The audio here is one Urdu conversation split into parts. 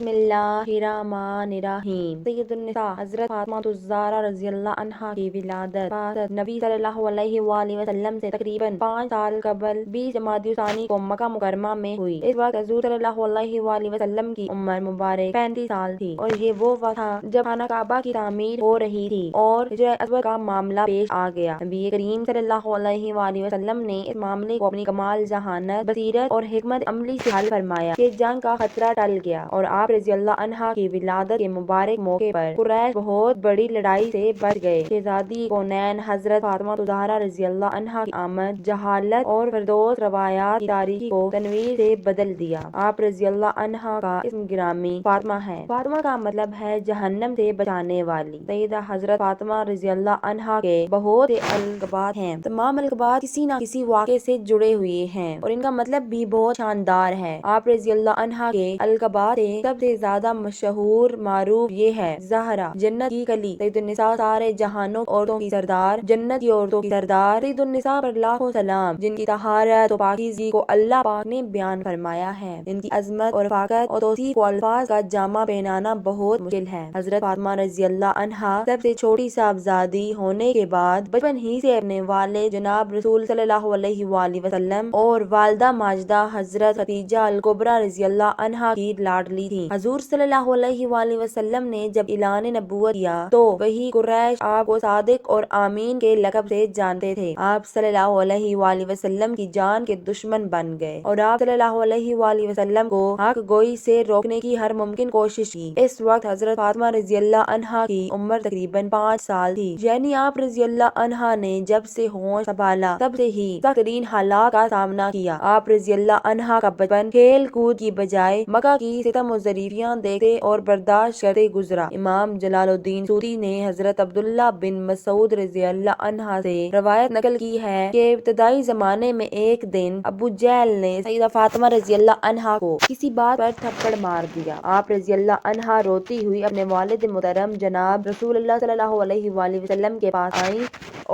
بسم اللہ الرحمن الرحیم۔ سید النساء حضرت فاطمہ الزہرا رضی اللہ عنہا کی ولادت نبی صلی اللہ علیہ وآلہ وسلم سے تقریباً 5 سال قبل 20 جمادی الثانی کو مکہ مکرمہ میں ہوئی۔ اس وقت حضور صلی اللہ علیہ وآلہ وسلم کی عمر مبارک 35 سال تھی اور یہ وہ وقت تھا جب خانہ کعبہ کی تعمیر ہو رہی تھی اور ہجر اسود کا معاملہ پیش آ گیا۔ نبی کریم صلی اللہ علیہ وآلہ وسلم نے اس معاملے کو اپنی کمال ذہانت، بصیرت اور حکمت عملی سے حل فرمایا کہ جنگ کا خطرہ ٹل گیا اور آپ رضی اللہ عنہا کی ولادت کے مبارک موقع پر قریش بہت بڑی لڑائی سے بچ گئے۔ شہزادی کونین حضرت فاطمہ الزہرا رضی اللہ عنہا کی آمد جہالت اور فردوس روایات کی تاریخی کو تنویر سے بدل دیا۔ آپ رضی اللہ عنہا کا اسم گرامی فاطمہ ہے۔ فاطمہ کا مطلب ہے جہنم سے بچانے والی۔ سیدہ حضرت فاطمہ رضی اللہ عنہا کے بہت سے القابات ہیں۔ تمام القابات کسی نہ کسی واقعے سے جڑے ہوئے ہیں اور ان کا مطلب بھی بہت شاندار ہے۔ آپ رضی اللہ عنہا کے القابات سے سب سے زیادہ مشہور معروف یہ ہے: زہرا، جنت کی کلی، سید النساء، سارے جہانوں عورتوں کی سردار، جنت کی عورتوں کی سردار، سید النساء پر لاکھوں سلام، جن کی طہارت و پاکیزگی کو اللہ پاک نے بیان فرمایا ہے۔ ان کی عظمت اور رفاقت اور توصیف کو الفاظ کا جامع پہنانا بہت مشکل ہے۔ حضرت فاطمہ رضی اللہ عنہا سب سے چھوٹی صاحبزادی ہونے کے بعد بچپن ہی سے اپنے والد جناب رسول صلی اللہ علیہ وآلہ وسلم اور والدہ ماجدہ حضرت خدیجہ الکبریٰ رضی اللہ عنہا کی لاڈلی تھیں۔ حضور صلی اللہ علیہ وآلہ وسلم نے جب اعلان نبوت کیا تو وہی قریش آپ کو صادق اور امین کے لقب سے جانتے تھے۔ آپ صلی اللہ علیہ وآلہ وسلم کی جان کے دشمن بن گئے اور آپ صلی اللہ علیہ وآلہ وسلم کو حق گوئی سے روکنے کی ہر ممکن کوشش کی۔ اس وقت حضرت فاطمہ رضی اللہ عنہا کی عمر تقریباً 5 سال تھی، یعنی آپ رضی اللہ عنہا نے جب سے ہوش سنبھالا تب سے ہی سخت ترین حالات کا سامنا کیا۔ آپ رضی اللہ عنہا کا بچپن کھیل کود کی بجائے مکہ کی ستم و ظریفیاں دیکھتے اور برداشت کرتے گزرا۔ امام جلال الدین سیوطی نے حضرت عبداللہ بن مسعود رضی اللہ عنہ سے روایت نقل کی ہے کہ ابتدائی زمانے میں ایک دن ابو جہل نے سیدہ فاطمہ رضی اللہ عنہا کو کسی بات پر تھپڑ مار دیا۔ آپ رضی اللہ عنہا روتی ہوئی اپنے والد محترم جناب رسول اللہ صلی اللہ علیہ وآلہ وسلم کے پاس آئیں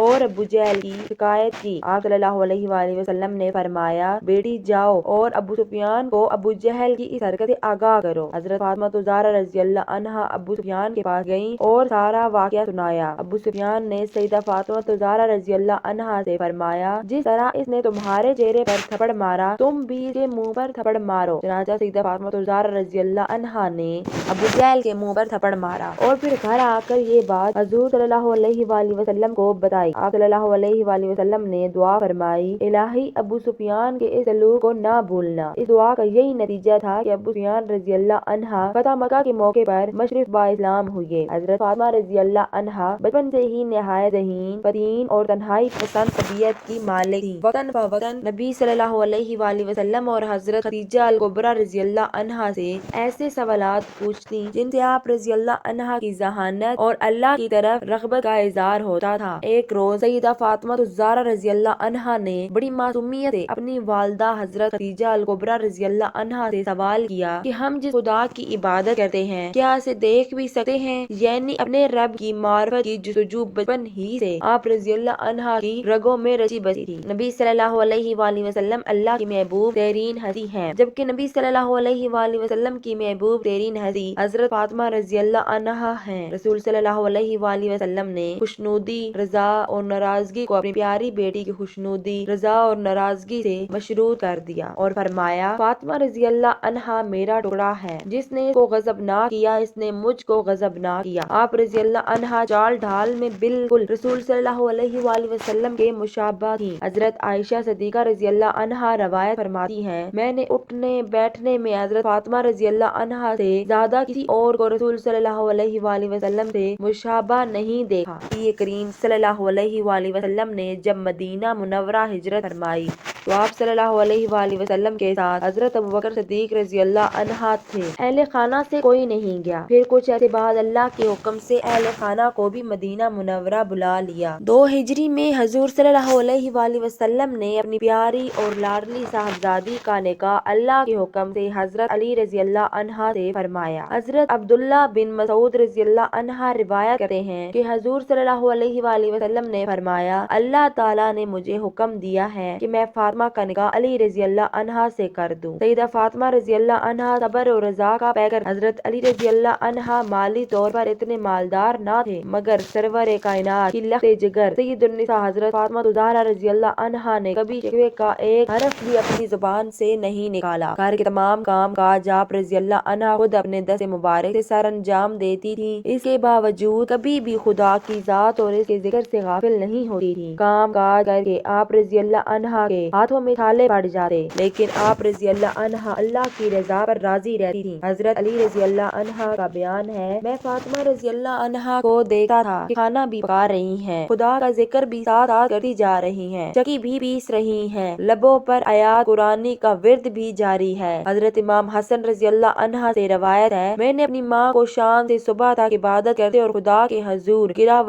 اور ابو جہل کی شکایت کی۔ آپ صلی اللہ علیہ وآلہ وسلم نے فرمایا، بیٹی جاؤ اور ابو سفیان کو ابو جہل کی اس حرکت سے آگاہ کرو۔ حضرت فاطمہ الزہرا رضی اللہ عنہا ابو سفیان کے پاس گئیں اور سارا واقعہ سنایا۔ ابو سفیان نے سیدہ فاطمہ الزہرا رضی اللہ عنہا سے فرمایا، جس طرح اس نے تمہارے چہرے پر تھپڑ مارا تم بھی اس کے منہ پر تھپڑ مارو۔ چنانچہ سیدہ فاطمہ الزہرا رضی اللہ عنہا نے ابو جہل کے منہ پر تھپڑ مارا اور پھر گھر آ کر یہ بات حضور صلی اللہ علیہ وآلہ وسلم کو بتائی۔ آپ صلی اللہ علیہ وآلہ وسلم نے دعا فرمائی، الہی ابو سفیان کے اس سلوک کو نہ بھولنا۔ اس دعا کا یہی نتیجہ تھا کہ ابو سفیان رضی اللہ عنہا فتح مکہ کے موقع پر مشرف با اسلام ہوئے۔ حضرت فاطمہ رضی اللہ عنہا بچپن سے ہی نہایت ذہین، فطین اور تنہائی پسند طبیعت کی مالک تھیں۔ وقتاً فوقتاً نبی صلی اللہ علیہ وآلہ وسلم اور حضرت خدیجہ الکبریٰ رضی اللہ عنہا سے ایسے سوالات پوچھتی جن سے آپ رضی اللہ عنہا کی ذہانت اور اللہ کی طرف رغبت کا اظہار ہوتا تھا۔ ایک روز سیدہ فاطمہ الزہرا رضی اللہ عنہا نے بڑی معصومیت سے اپنی والدہ حضرت خدیجہ الکبریٰ رضی اللہ عنہا سے سوال کیا کہ ہم جس خدا کی عبادت کرتے ہیں کیا اسے دیکھ بھی سکتے ہیں؟ یعنی اپنے رب کی معرفت کی جستجو بچپن ہی سے آپ رضی اللہ عنہا کی رگوں میں رچی بسی تھی۔ نبی صلی اللہ علیہ وآلہ وسلم اللہ کی محبوب ترین ہستی ہیں، جبکہ نبی صلی اللہ علیہ وآلہ وسلم کی محبوب ترین ہستی حضرت فاطمہ رضی اللہ عنہا ہیں۔ رسول صلی اللہ علیہ وآلہ وسلم نے خوشنودی، رضا اور ناراضگی کو اپنی پیاری بیٹی کی خوشنودی، رضا اور ناراضگی سے مشروط کر دیا اور فرمایا، فاطمہ رضی اللہ عنہا میرا ٹکڑا ہے، جس نے اس کو غضب نہ کیا اس نے مجھ کو غضب نہ کیا۔ آپ رضی اللہ عنہا چال ڈھال میں بالکل رسول صلی اللہ علیہ وآلہ وسلم کے مشابہ تھیں۔ حضرت عائشہ صدیقہ رضی اللہ عنہا روایت فرماتی ہیں، میں نے اٹھنے بیٹھنے میں حضرت فاطمہ رضی اللہ عنہا سے زیادہ کسی اور کو رسول صلی اللہ علیہ وآلہ وسلم سے مشابہ نہیں دیکھا۔ نبی کریم صلی اللہ علیہ وآلہ وسلم نے جب مدینہ منورہ ہجرت فرمائی تو آپ صلی اللہ علیہ وآلہ وسلم کے ساتھ حضرت ابوبکر صدیق رضی اللہ عنہ تھے۔ اہل خانہ سے کوئی نہیں گیا۔ پھر کچھ عرصے بعد اللہ کے حکم سے اہل خانہ کو بھی مدینہ منورہ بلا لیا۔ 2 ہجری میں حضور صلی اللہ علیہ وآلہ وسلم نے اپنی پیاری اور لاڈلی صاحبزادی کا نکاح اللہ کے حکم سے حضرت علی رضی اللہ عنہ سے فرمایا۔ حضرت عبداللہ بن مسعود رضی اللہ عنہ روایت کرتے ہیں کہ حضور صلی اللہ علیہ وآلہ وسلم نے فرمایا، اللہ تعالیٰ نے مجھے حکم دیا ہے کہ میں فاطمہ فاطمہ کا نکاح علی رضی اللہ عنہ سے کر دوں۔ سیدہ فاطمہ رضی اللہ عنہ صبر و رضا کا پیکر۔ حضرت علی رضی اللہ عنہ مالی طور پر اتنے مالدار نہ تھے مگر سرور کائنات کی لخت جگر سید النساء حضرت فاطمہ الزہرا رضی اللہ عنہا نے کبھی شکوے کا ایک حرف بھی اپنی زبان سے نہیں نکالا۔ گھر کے تمام کام کاج آپ رضی اللہ عنہا خود اپنے دست مبارک سے سر انجام دیتی تھی۔ اس کے باوجود کبھی بھی خدا کی ذات اور اس کے ذکر سے غافل نہیں ہوتی تھی۔ کام کاج کر کے آپ رضی اللہ عنہا کے ہاتھوں میں چھالے پڑ جاتے لیکن آپ رضی اللہ عنہا اللہ کی رضا پر راضی رہتی تھی۔ حضرت علی رضی اللہ عنہا کا بیان ہے، میں فاطمہ رضی اللہ عنہا کو دیکھتا تھا کہ کھانا بھی پکا رہی ہیں، خدا کا ذکر بھی ساتھ ساتھ کرتی جا رہی ہیں، چکی بھی پیس رہی ہیں، لبوں پر آیات قرآنی کا ورد بھی جاری ہے۔ حضرت امام حسن رضی اللہ عنہ سے روایت ہے، میں نے اپنی ماں کو شام سے صبح تک عبادت کرتے اور خدا کے حضور گرا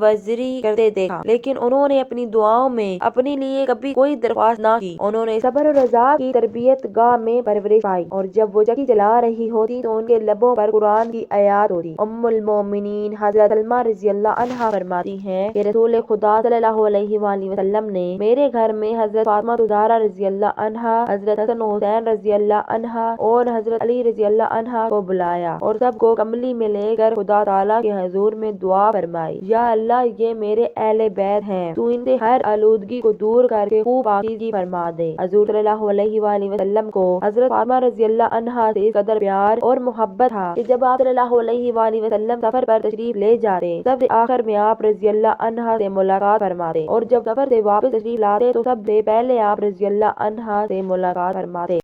وزری کرتے دیکھا، لیکن انہوں نے اپنی دعاؤں میں اپنے لیے کبھی کوئی درخواست نہ کی۔ انہوں نے صبر و رضا کی تربیت گاہ میں پرورش پائی اور جب وہ چکی چلا رہی ہوتی تو ان کے لبوں پر قرآن کی آیات ہوتی۔ ام المومنین حضرت سلمہ رضی اللہ عنہا فرماتی ہیں کہ رسول خدا صلی اللہ علیہ وآلہ وسلم نے میرے گھر میں حضرت فاطمہ الزہرا رضی اللہ عنہا، حضرت حسن و حسین رضی اللہ عنہا اور حضرت علی رضی اللہ عنہا کو بلایا اور سب کو کملی میں لے کر خدا تعالیٰ کے حضور میں دعا فرمائی، یا اللہ یہ میرے اہل بیت ہیں، تو ان سے ہر آلودگی کو دور کر کے خوب پاکیزگی فرما دے۔ حضور صلی اللہ علیہ وآلہ وسلم کو حضرت فاطمہ رضی اللہ عنہا سے اس قدر پیار اور محبت تھا کہ جب آپ صلی اللہ علیہ وآلہ وسلم سفر پر تشریف لے جاتے سب سے آخر میں آپ رضی اللہ عنہا سے ملاقات فرماتے اور جب سفر سے واپس تشریف لاتے تو سب سے پہلے آپ رضی اللہ عنہا سے ملاقات فرماتے۔